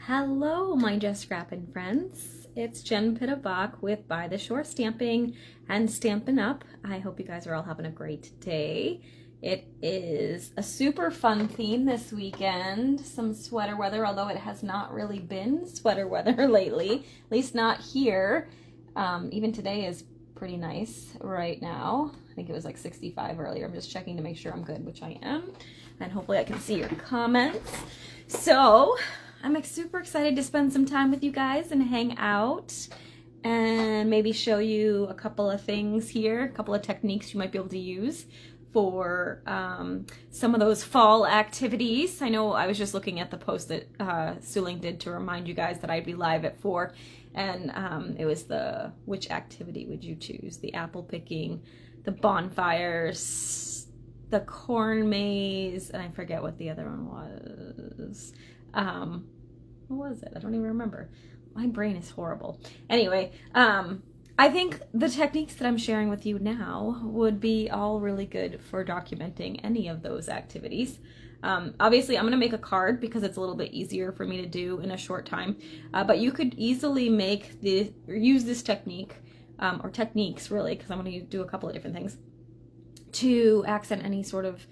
Hello, my Just Scrappin friends. It's Jen Pittabach with By the Shore Stamping and Stampin' Up. I hope you guys are all having a great day. It is a super fun theme this weekend. Some sweater weather, although it has not really been sweater weather lately, at least not here. Even today is pretty nice right now. I think it was like 65 earlier. I'm just checking to make sure I'm good, which I am. And hopefully I can see your comments. So I'm super excited to spend some time with you guys and hang out and maybe show you a couple of things here, a couple of techniques you might be able to use for some of those fall activities. I know I was just looking at the post that Suling did to remind you guys that I'd be live at 4, and it was the which activity would you choose? The apple picking, the bonfires, the corn maze, and I forget what the other one was. What was it? I don't even remember. My brain is horrible. Anyway, I think the techniques that I'm sharing with you now would be all really good for documenting any of those activities. Obviously, I'm going to make a card because it's a little bit easier for me to do in a short time. But you could easily use this technique, or techniques really, because I'm going to do a couple of different things, to accent any sort of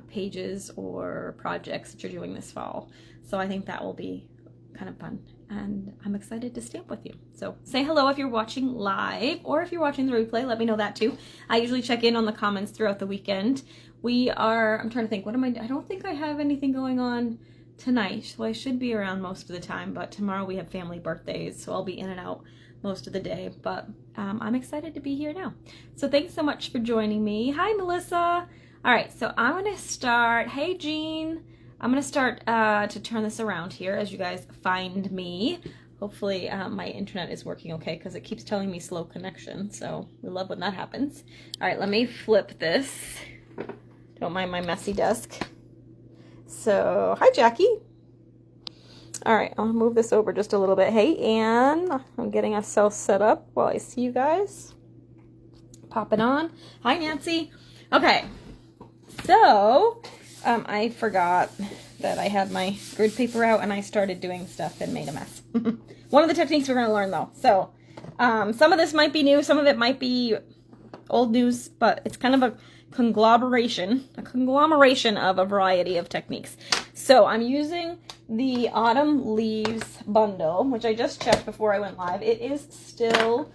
pages or projects that you're doing this fall. So I think that will be kind of fun, and I'm excited to stamp with you. So say hello if you're watching live, or if you're watching the replay, let me know that too. I usually check in on the comments throughout the weekend. I'm trying to think, I don't think I have anything going on tonight, so I should be around most of the time, but tomorrow we have family birthdays, so I'll be in and out most of the day, but I'm excited to be here now. So thanks so much for joining me. Hi, Melissa. All right, so I'm gonna start, hey, Jean. I'm gonna start to turn this around here as you guys find me. Hopefully my internet is working okay because it keeps telling me slow connection, so we love when that happens. All right, let me flip this. Don't mind my messy desk. So, hi, Jackie. All right, I'll move this over just a little bit. Hey, Anne, I'm getting ourselves set up while I see you guys. Pop it on. Hi, Nancy. Okay, so I forgot that I had my grid paper out and I started doing stuff and made a mess. One of the techniques we're going to learn though. So some of this might be new, some of it might be old news, but it's kind of a conglomeration of a variety of techniques. So I'm using the Autumn Leaves bundle, which I just checked before I went live. It is still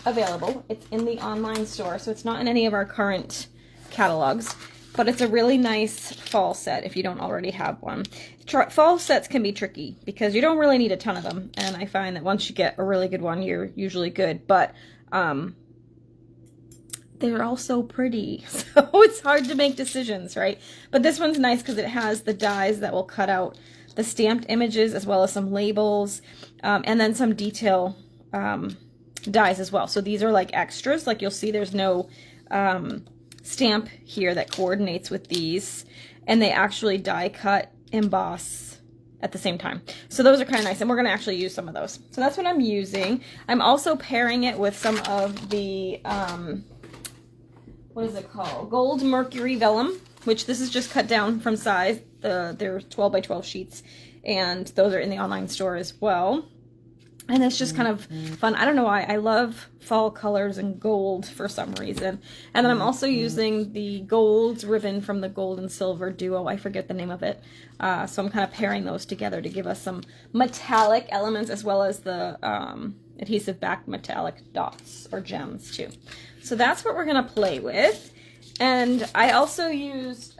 available. It's in the online store, so it's not in any of our current catalogs, but it's a really nice fall set if you don't already have one. Fall sets can be tricky because you don't really need a ton of them, and I find that once you get a really good one, you're usually good, but they're all so pretty, so it's hard to make decisions, right? But this one's nice because it has the dies that will cut out the stamped images as well as some labels, and then some detail dies as well. So these are like extras. Like you'll see there's no stamp here that coordinates with these, and they actually die cut, emboss at the same time. So those are kind of nice, and we're going to actually use some of those. So that's what I'm using. I'm also pairing it with some of the what is it called? Gold Mercury Vellum, which this is just cut down from size. They're 12 by 12 sheets, and those are in the online store as well. And it's just kind of fun. I don't know why. I love fall colors and gold for some reason. And then I'm also using the gold ribbon from the gold and silver duo. I forget the name of it. So I'm kind of pairing those together to give us some metallic elements as well as the adhesive back metallic dots or gems too. So that's what we're going to play with. And I also used,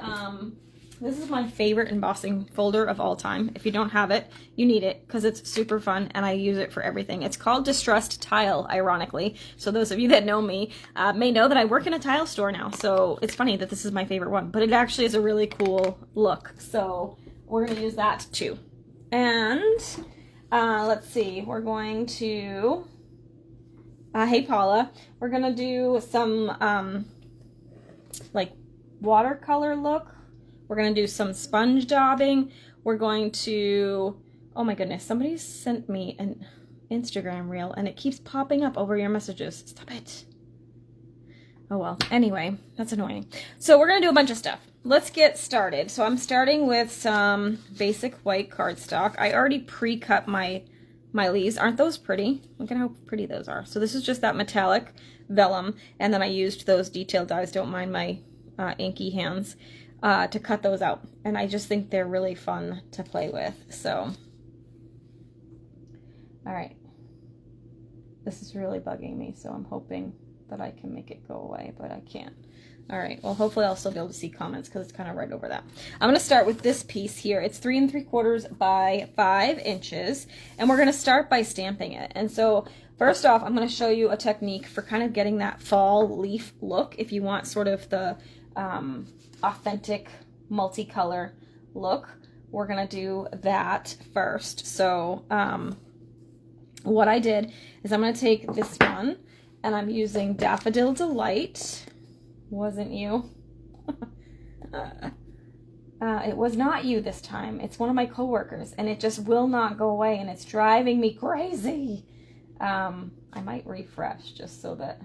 this is my favorite embossing folder of all time. If you don't have it, you need it because it's super fun and I use it for everything. It's called Distressed Tile, ironically. So those of you that know me may know that I work in a tile store now. So it's funny that this is my favorite one, but it actually is a really cool look. So we're going to use that too. And let's see, we're going to, hey Paula, we're going to do some like watercolor look. We're going to do some sponge daubing. We're going to, oh my goodness, somebody sent me an Instagram reel and it keeps popping up over your messages. Stop it. Oh well, anyway, that's annoying. So we're gonna do a bunch of stuff. Let's get started. So I'm starting with some basic white cardstock. I already pre-cut my leaves. Aren't those pretty? Look at how pretty those are. So this is just that metallic vellum, and then I used those detailed dies, don't mind my inky hands, to cut those out. And I just think they're really fun to play with. So, all right. This is really bugging me, so I'm hoping that I can make it go away, but I can't. All right, well, hopefully I'll still be able to see comments because it's kind of right over that. I'm going to start with this piece here. It's 3 3/4 by 5 inches, and we're going to start by stamping it. And so first off, I'm going to show you a technique for kind of getting that fall leaf look if you want sort of the authentic multicolor look. We're going to do that first. So what I did is I'm going to take this one, and I'm using Daffodil Delight. Wasn't you? It was not you this time. It's one of my coworkers, and it just will not go away, and it's driving me crazy. I might refresh just so that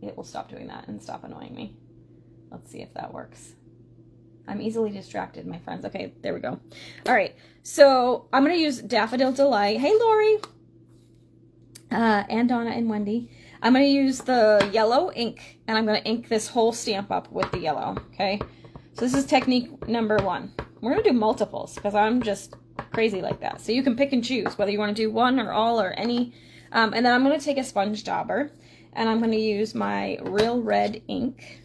it will stop doing that and stop annoying me. Let's see if that works. I'm easily distracted, my friends. Okay, there we go. All right, so I'm going to use Daffodil Delight. Hey, Lori. And Donna and Wendy. I'm going to use the yellow ink, and I'm going to ink this whole stamp up with the yellow, okay? So this is technique number 1. We're going to do multiples because I'm just crazy like that. So you can pick and choose whether you want to do one or all or any. And then I'm going to take a sponge dauber, and I'm going to use my Real Red ink.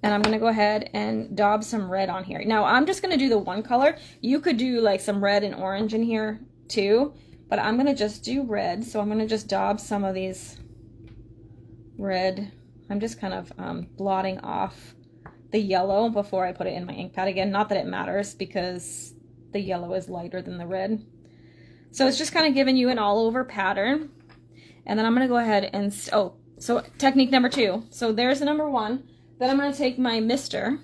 And I'm going to go ahead and daub some red on here. Now, I'm just going to do the one color. You could do like some red and orange in here too. But I'm going to just do red, so I'm going to just daub some of these red. I'm just kind of blotting off the yellow before I put it in my ink pad again. Not that it matters because the yellow is lighter than the red. So it's just kind of giving you an all-over pattern. And then I'm going to go ahead and, so technique number 2. So there's the number 1. Then I'm going to take my mister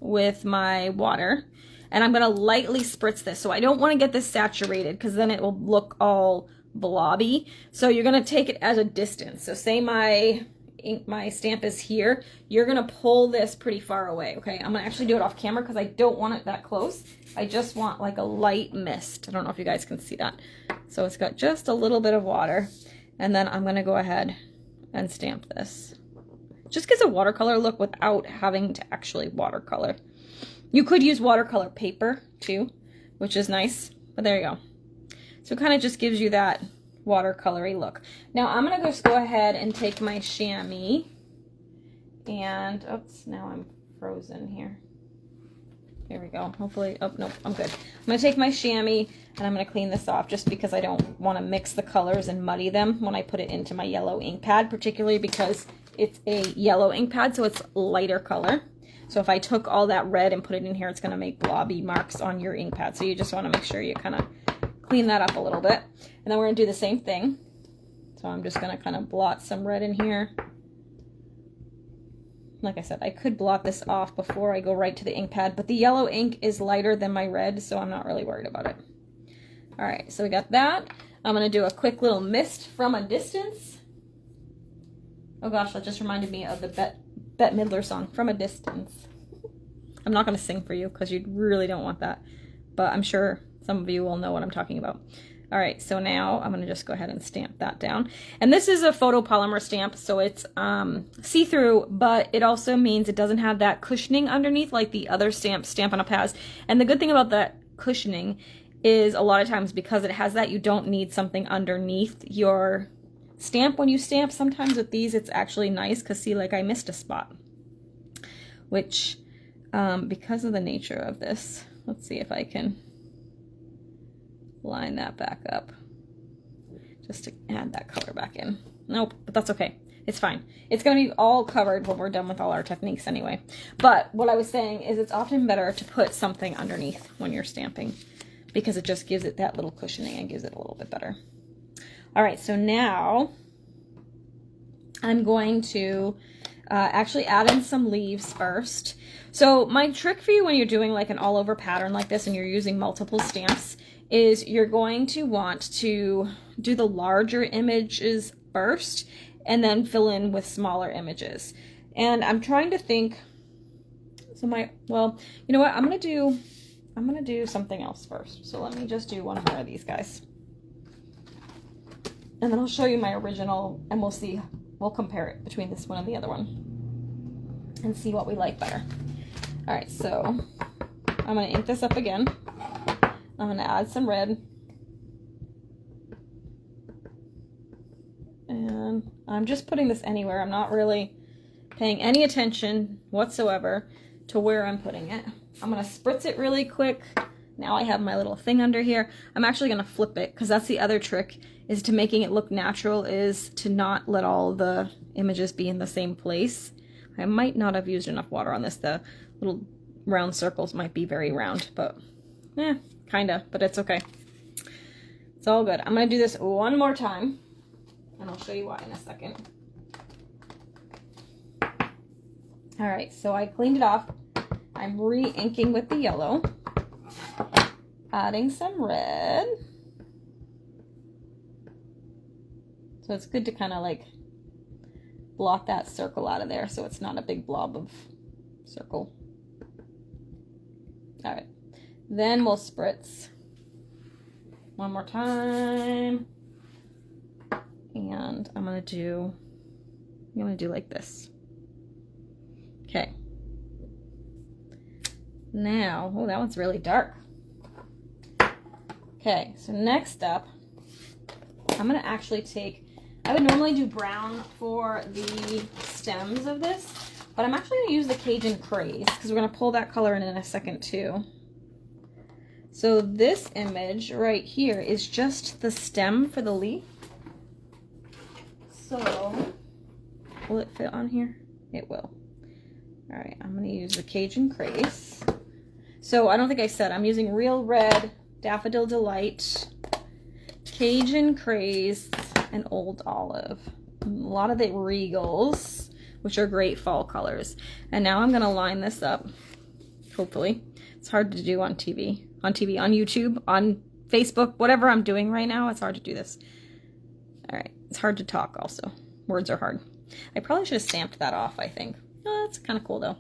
with my water. And I'm going to lightly spritz this. So I don't want to get this saturated because then it will look all blobby. So you're going to take it at a distance. So say my stamp is here. You're going to pull this pretty far away. Okay, I'm going to actually do it off camera because I don't want it that close. I just want like a light mist. I don't know if you guys can see that. So it's got just a little bit of water. And then I'm going to go ahead and stamp this. Just gives a watercolor look without having to actually watercolor. You could use watercolor paper too, which is nice, but there you go. So it kind of just gives you that watercolory look. Now I'm going to just go ahead and take my chamois and, oops, now I'm frozen here. There we go. Hopefully, oh, no, I'm good. I'm going to take my chamois and I'm going to clean this off just because I don't want to mix the colors and muddy them when I put it into my yellow ink pad, particularly because it's a yellow ink pad, so it's lighter color. So if I took all that red and put it in here, it's going to make blobby marks on your ink pad. So you just want to make sure you kind of clean that up a little bit. And then we're going to do the same thing. So I'm just going to kind of blot some red in here. Like I said, I could blot this off before I go right to the ink pad, but the yellow ink is lighter than my red, so I'm not really worried about it. All right, so we got that. I'm going to do a quick little mist from a distance. Oh gosh, that just reminded me of the Bette Midler song, From a Distance. I'm not going to sing for you because you really don't want that, but I'm sure some of you will know what I'm talking about. All right, so now I'm going to just go ahead and stamp that down. And this is a photopolymer stamp, so it's see-through, but it also means it doesn't have that cushioning underneath like the other Stampin' Up! Has. And the good thing about that cushioning is a lot of times because it has that, you don't need something underneath your stamp when you stamp. Sometimes with these it's actually nice because see, like I missed a spot, which because of the nature of this, let's see if I can line that back up just to add that color back in. Nope, but that's okay, it's fine. It's going to be all covered when we're done with all our techniques anyway. But what I was saying is it's often better to put something underneath when you're stamping because it just gives it that little cushioning and gives it a little bit better. All right, so now I'm going to actually add in some leaves first. So my trick for you when you're doing like an all over pattern like this and you're using multiple stamps is you're going to want to do the larger images first and then fill in with smaller images. And I'm trying to think, so well, you know what, I'm gonna do something else first. So let me just do one more of these guys. And then I'll show you my original, and we'll compare it between this one and the other one and see what we like better. All right, so I'm gonna ink this up again. I'm gonna add some red. And I'm just putting this anywhere. I'm not really paying any attention whatsoever to where I'm putting it. I'm gonna spritz it really quick. Now I have my little thing under here. I'm actually gonna flip it, because that's the other trick, is to making it look natural, is to not let all the images be in the same place. I might not have used enough water on this. The little round circles might be very round, but kinda, but it's okay. It's all good. I'm gonna do this one more time, and I'll show you why in a second. All right, so I cleaned it off. I'm re-inking with the yellow, adding some red. So it's good to kind of like blot that circle out of there so it's not a big blob of circle. All right, then we'll spritz one more time. And I'm gonna do like this. Okay. Now, oh, that one's really dark. Okay, so next up, I'm gonna actually take, I would normally do brown for the stems of this, but I'm actually gonna use the Cajun Craze, because we're gonna pull that color in a second too. So this image right here is just the stem for the leaf. So, will it fit on here? It will. All right, I'm gonna use the Cajun Craze. So I don't think I said, I'm using Real Red, Daffodil Delight, Cajun Craze, and Old Olive. A lot of the Regals, which are great fall colors. And now I'm gonna line this up, hopefully. It's hard to do on TV, on YouTube, on Facebook, whatever I'm doing right now, it's hard to do this. All right, it's hard to talk also. Words are hard. I probably should have stamped that off, I think. Oh, that's kind of cool though.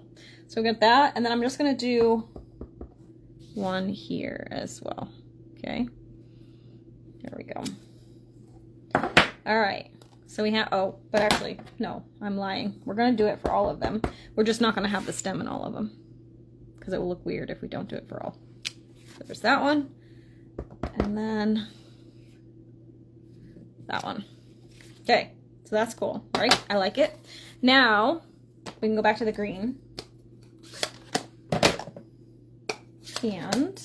So we got that, and then I'm just gonna do one here as well. Okay, there we go. All right, so we have, oh, but actually, no, I'm lying. We're gonna do it for all of them. We're just not gonna have the stem in all of them, because it will look weird if we don't do it for all. So there's that one, and then that one. Okay, so that's cool, right? I like it. Now, we can go back to the green. And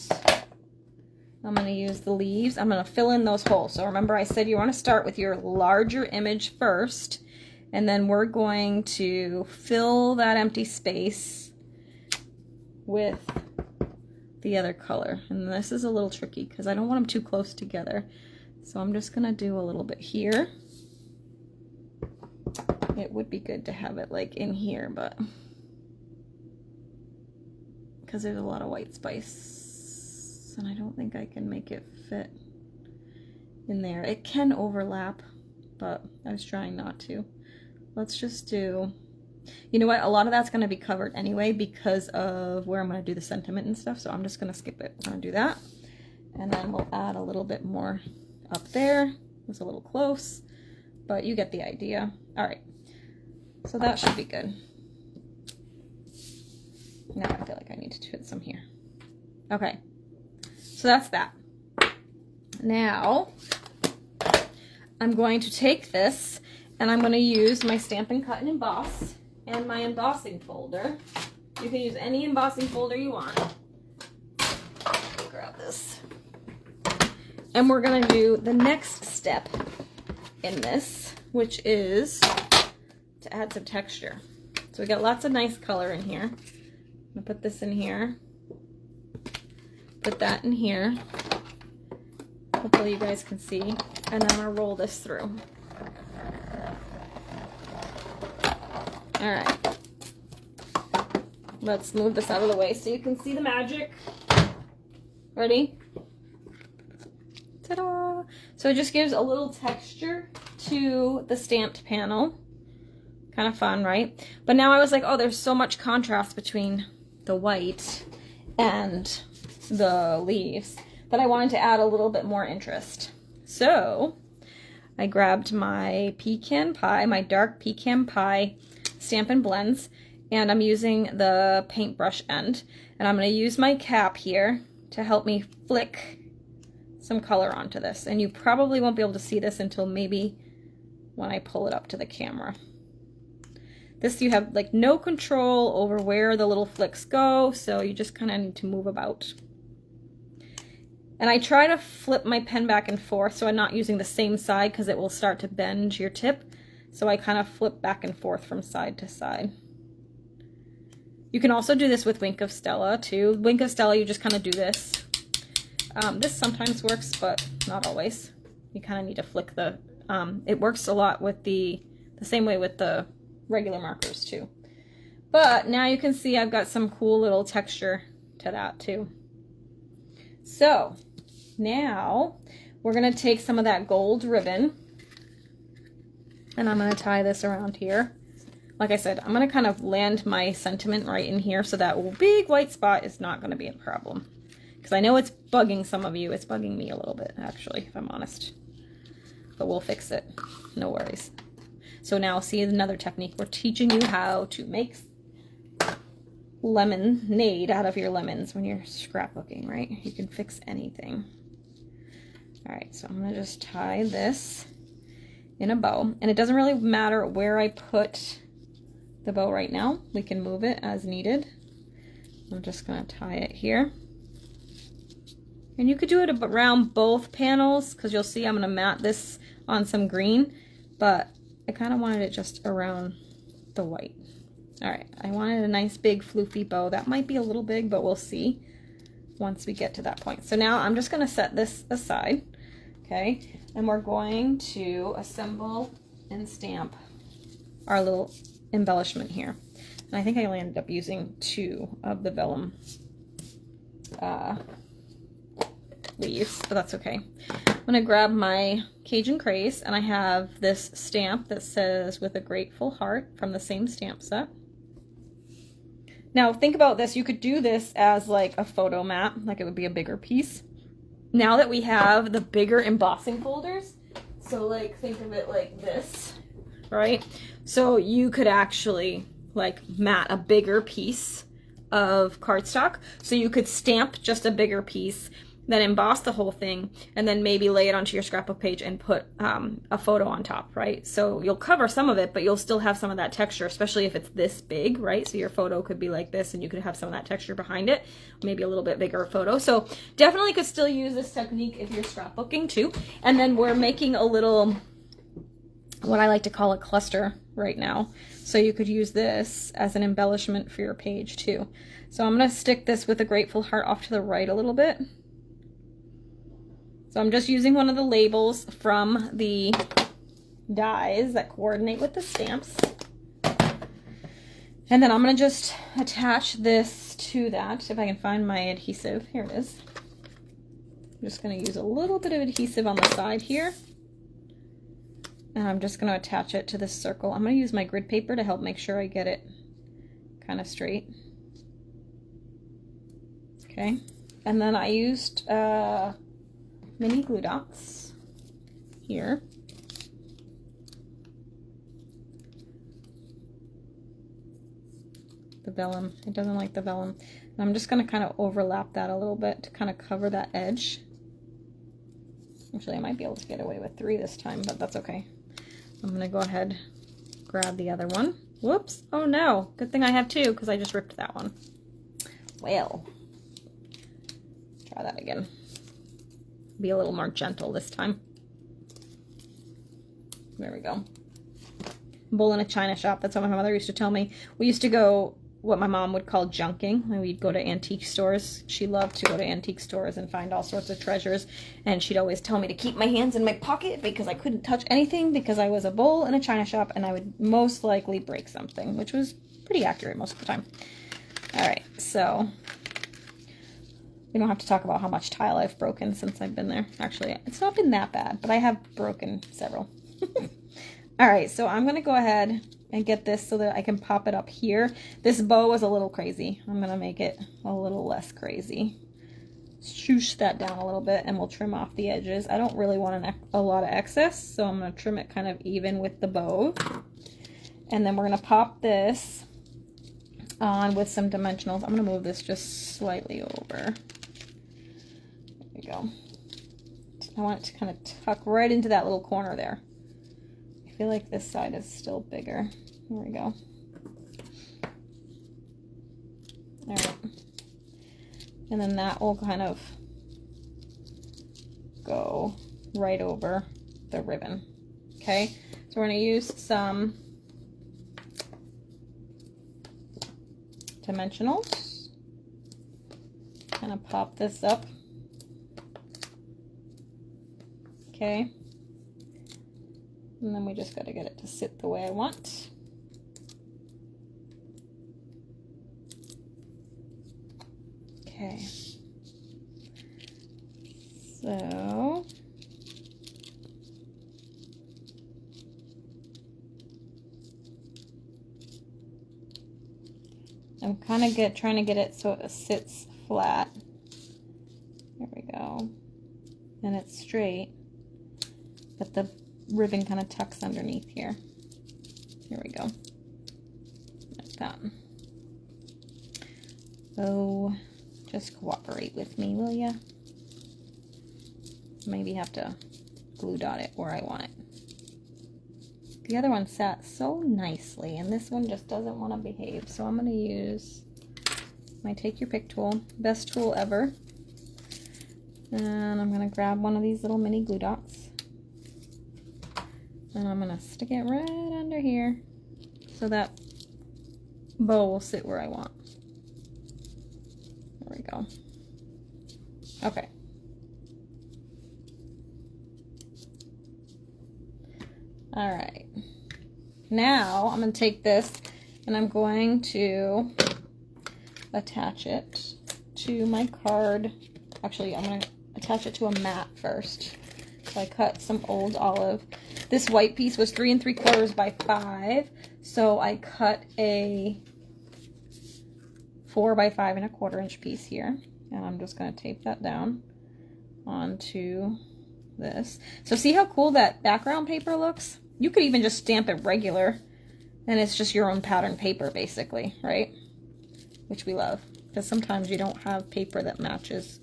I'm going to use the leaves. I'm going to fill in those holes. So remember I said you want to start with your larger image first, and then we're going to fill that empty space with the other color. And this is a little tricky because I don't want them too close together. So I'm just going to do a little bit here. It would be good to have it like in here, but because there's a lot of white space and I don't think I can make it fit in there. It can overlap, but I was trying not to. Let's just do, you know what, a lot of that's going to be covered anyway because of where I'm going to do the sentiment and stuff, so I'm just going to skip it. I'm going to do that, and then we'll add a little bit more up there. It's a little close, but you get the idea. All right, so that should be good. Now I feel like I need to fit some here. Okay, so that's that. Now I'm going to take this and I'm going to use my Stampin' Cut and Emboss and my embossing folder. You can use any embossing folder you want. Let me grab this. And we're going to do the next step in this, which is to add some texture. So we got lots of nice color in here. I'm going to put this in here. Put that in here. Hopefully you guys can see. And then I'm going to roll this through. All right. Let's move this out of the way so you can see the magic. Ready? Ta-da! So it just gives a little texture to the stamped panel. Kind of fun, right? But now I was like, oh, there's so much contrast between the white and the leaves that I wanted to add a little bit more interest. So I grabbed my pecan pie, my dark pecan pie Stampin' Blends, and I'm using the paintbrush end. And I'm going to use my cap here to help me flick some color onto this. And you probably won't be able to see this until maybe when I pull it up to the camera. This, you have like no control over where the little flicks go, so you just kind of need to move about. And I try to flip my pen back and forth so I'm not using the same side because it will start to bend your tip. So I kind of flip back and forth from side to side. You can also do this with Wink of Stella too. Wink of Stella, you just kind of do this. This sometimes works, but not always. You kind of need to flick the, it works a lot with the same way with the regular markers too. But now you can see I've got some cool little texture to that too. So now we're going to take some of that gold ribbon and I'm going to tie this around here. Like I said, I'm going to kind of land my sentiment right in here so that big white spot is not going to be a problem. Because I know it's bugging some of you. It's bugging me a little bit, actually, if I'm honest. But we'll fix it. No worries. So now see another technique. We're teaching you how to make lemonade out of your lemons when you're scrapbooking, right? You can fix anything. All right, so I'm going to just tie this in a bow. And it doesn't really matter where I put the bow right now. We can move it as needed. I'm just going to tie it here. And you could do it around both panels because you'll see I'm going to mat this on some green, but I kind of wanted it just around the white. All right, I wanted a nice big floofy bow. That might be a little big, but we'll see once we get to that point. So now I'm just going to set this aside, okay? And we're going to assemble and stamp our little embellishment here. And I think I ended up using 2 of the vellum leaves, but that's okay. I'm gonna grab my Cajun Craze, and I have this stamp that says "With a Grateful Heart" from the same stamp set. Now think about this, you could do this as like a photo mat, like it would be a bigger piece. Now that we have the bigger embossing folders, so like think of it like this, right? So you could actually like mat a bigger piece of cardstock. So you could stamp just a bigger piece, then emboss the whole thing, and then maybe lay it onto your scrapbook page and put a photo on top, right? So you'll cover some of it, but you'll still have some of that texture, especially if it's this big, right? So your photo could be like this, and you could have some of that texture behind it, maybe a little bit bigger photo. So definitely could still use this technique if you're scrapbooking too. And then we're making a little, what I like to call a cluster right now. So you could use this as an embellishment for your page too. So I'm gonna stick this with a grateful heart off to the right a little bit. So I'm just using one of the labels from the dies that coordinate with the stamps. And then I'm going to just attach this to that. If I can find my adhesive. Here it is. I'm just going to use a little bit of adhesive on the side here. And I'm just going to attach it to this circle. I'm going to use my grid paper to help make sure I get it kind of straight. Okay. And then I used mini glue dots here. The vellum, it doesn't like the vellum. And I'm just going to kind of overlap that a little bit to kind of cover that edge. Actually, I might be able to get away with 3 this time, but that's okay. I'm going to go ahead, grab the other one. Whoops, oh no, good thing I have 2 because I just ripped that one. Well, try that again. Be a little more gentle this time. There we go. Bull in a china shop. That's what my mother used to tell me. We used to go what my mom would call junking. We'd go to antique stores. She loved to go to antique stores and find all sorts of treasures. And she'd always tell me to keep my hands in my pocket because I couldn't touch anything because I was a bull in a china shop and I would most likely break something, which was pretty accurate most of the time. All right, so we don't have to talk about how much tile I've broken since I've been there. Actually, it's not been that bad, but I have broken several. All right, so I'm gonna go ahead and get this so that I can pop it up here. This bow is a little crazy. I'm gonna make it a little less crazy. Shoosh that down a little bit and we'll trim off the edges. I don't really want a lot of excess, so I'm gonna trim it kind of even with the bow. And then we're gonna pop this on with some dimensionals. I'm gonna move this just slightly over. There we go. I want it to kind of tuck right into that little corner there. I feel like this side is still bigger. There we go. All right. And then that will kind of go right over the ribbon. Okay, so we're going to use some dimensionals. Kind of pop this up. Okay. And then we just got to get it to sit the way I want. Okay. So I'm kind of trying to get it so it sits flat. There we go. And it's straight, but the ribbon kind of tucks underneath here. Here we go. Like that. Oh, just cooperate with me, will ya? Maybe have to glue dot it where I want it. The other one sat so nicely, and this one just doesn't want to behave. So I'm going to use my Take Your Pick tool, best tool ever. And I'm going to grab one of these little mini glue dots. And I'm going to stick it right under here so that bow will sit where I want. There we go. Okay. All right. Now I'm going to take this and I'm going to attach it to my card. Actually, I'm going to attach it to a mat first. So I cut some old olive. This white piece was 3 3/4 by 5. So I cut a 4 by 5 1/4 inch piece here. And I'm just going to tape that down onto this. So see how cool that background paper looks? You could even just stamp it regular and it's just your own pattern paper basically, right? Which we love, because sometimes you don't have paper that matches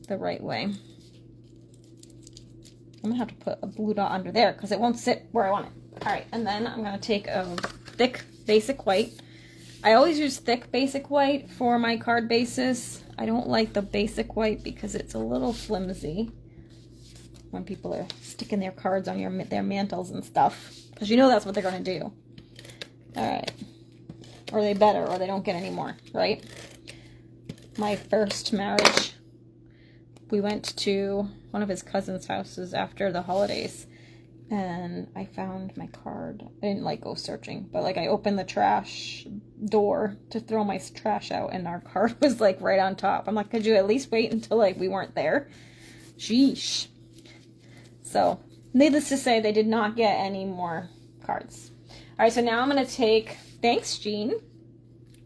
the right way. I'm gonna have to put a blue dot under there because it won't sit where I want it. All right, and then I'm gonna take a thick basic white. I always use thick basic white for my card bases. I don't like the basic white because it's a little flimsy when people are sticking their cards on their mantles and stuff, because you know that's what they're going to do. All right. Or they better, or they don't get any more, right? My first marriage, we went to one of his cousin's houses after the holidays, and I found my card. I didn't like go searching, but like I opened the trash door to throw my trash out, and our card was like right on top. I'm like, could you at least wait until like we weren't there? Sheesh. So, needless to say, they did not get any more cards. All right, so now I'm going to take, thanks, Jean.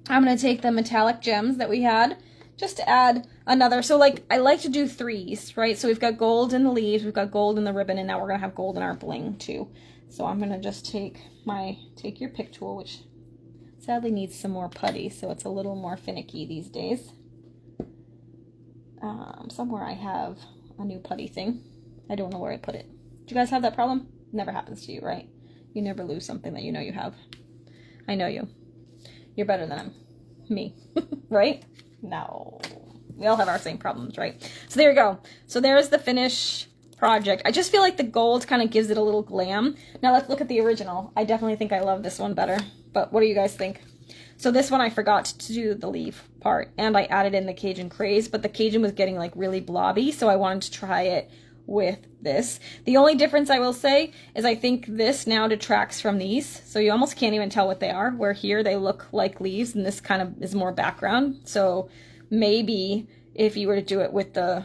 I'm going to take the metallic gems that we had just to add another. So, like, I like to do 3s, right? So, we've got gold in the leaves, we've got gold in the ribbon, and now we're going to have gold in our bling, too. So, I'm going to just take my Take Your Pick tool, which sadly needs some more putty, so it's a little more finicky these days. Somewhere I have a new putty thing. I don't know where I put it. Do you guys have that problem? Never happens to you, right? You never lose something that you know you have. I know you. You're better than me, right? No. We all have our same problems, right? So there you go. So there's the finished project. I just feel like the gold kind of gives it a little glam. Now let's look at the original. I definitely think I love this one better. But what do you guys think? So this one I forgot to do the leaf part. And I added in the Cajun craze. But the Cajun was getting like really blobby. So I wanted to try it with this. The only difference I will say is I think this now detracts from these, so you almost can't even tell what they are, where here they look like leaves and this kind of is more background. So maybe if you were to do it with the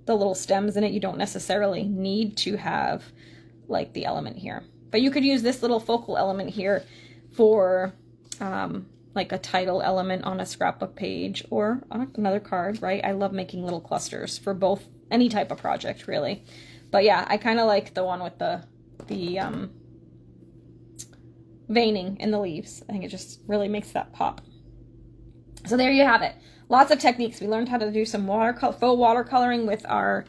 little stems in it, you don't necessarily need to have like the element here. But you could use this little focal element here for like a title element on a scrapbook page or on another card, right? I love making little clusters for both, any type of project really. But yeah, I kind of like the one with the veining in the leaves. I think it just really makes that pop. So there you have it. Lots of techniques. We learned how to do some faux watercoloring with our,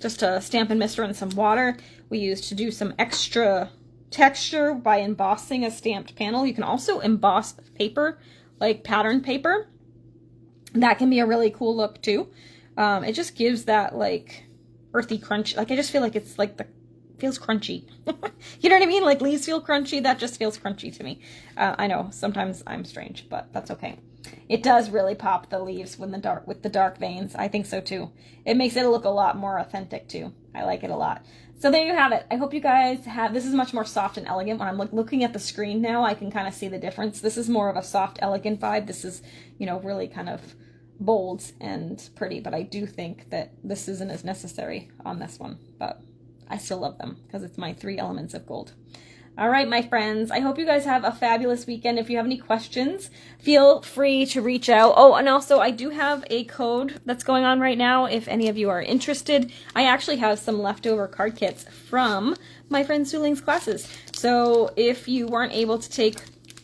just a Stampin' Mister and some water. We used to do some extra texture by embossing a stamped panel. You can also emboss paper, like pattern paper. That can be a really cool look too. It just gives that like earthy crunch. Like I just feel like it's like feels crunchy. You know what I mean? Like leaves feel crunchy. That just feels crunchy to me. I know sometimes I'm strange, but that's okay. It does really pop the leaves with the dark veins. I think so too. It makes it look a lot more authentic too. I like it a lot. So there you have it. I hope you guys have, this is much more soft and elegant. When I'm looking at the screen now, I can kind of see the difference. This is more of a soft, elegant vibe. This is, you know, really kind of bold and pretty, but I do think that this isn't as necessary on this one, but I still love them because it's my 3 elements of gold. All right, my friends, I hope you guys have a fabulous weekend. If you have any questions, feel free to reach out. Oh, and also I do have a code that's going on right now. If any of you are interested, I actually have some leftover card kits from my friend Su Ling's classes. So if you weren't able to take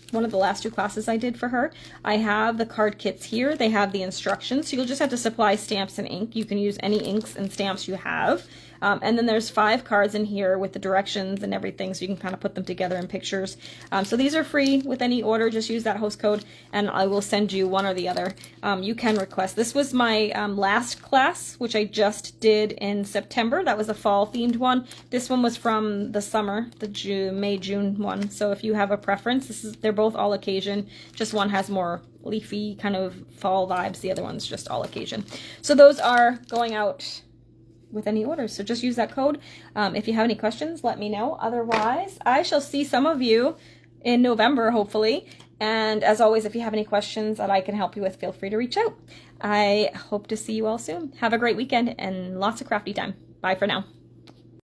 one of the last 2 classes I did for her, I have the card kits here. They have the instructions, so you'll just have to supply stamps and ink. You can use any inks and stamps you have. And then there's 5 cards in here with the directions and everything, so you can kind of put them together in pictures. So these are free with any order. Just use that host code, and I will send you one or the other. You can request. This was my last class, which I just did in September. That was a fall-themed one. This one was from the summer, the May-June one. So if you have a preference, they're both all occasion. Just one has more leafy kind of fall vibes. The other one's just all occasion. So those are going out with any orders, so just use that code. If you have any questions, let me know. Otherwise, I shall see some of you in November, hopefully. And as always, if you have any questions that I can help you with, feel free to reach out. I hope to see you all soon. Have a great weekend and lots of crafty time. Bye for now.